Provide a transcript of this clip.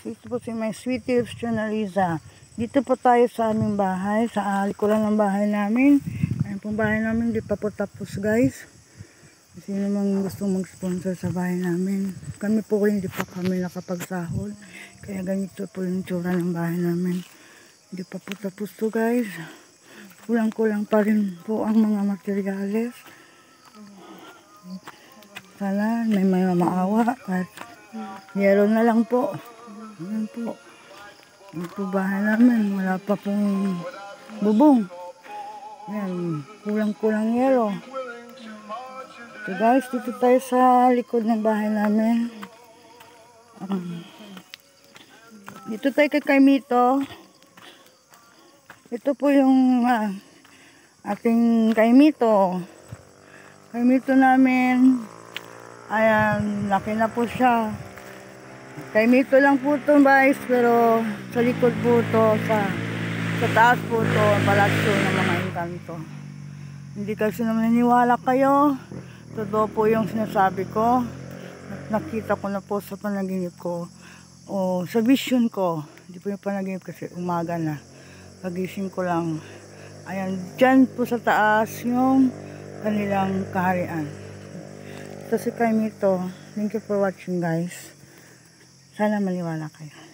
Ito po si my sweet tips, Liza. Dito po tayo sa aming bahay, sa likuran ng bahay namin. Ayan pong bahay namin, di pa po tapos guys. Sino namang gustong mag-sponsor sa bahay namin. Kami po hindi pa kami nakapagsahod. Kaya ganito po yung tsura ng bahay namin. Hindi pa po tapos to guys. Kulang-kulang pa rin po ang mga materyales. Sana may maawa kahit yellow na lang po. Ayan po. Ang po bahay namin. Wala pa pong bubong. Ayan. Kulang-kulang yellow. So guys, dito tayo sa likod ng bahay namin. Dito tayo kay Kaimito. Ito po yung ating Kaimito. Kaimito namin. Ayan, laki na po siya. Kaimito lang po ito guys, pero sa likod po ito, sa taas po ito, palasyo ng mga engkanto. Hindi kasi naman naniwala kayo. Totoo po yung sinasabi ko. Nakita ko na po sa panaginip ko. O sa vision ko. Hindi po yung panaginip kasi umaga na. Pagising ko lang. Ayan, dyan po sa taas yung kanilang kaharian. Ito si Kaimito. Thank you for watching guys. Sana maniwala kayo.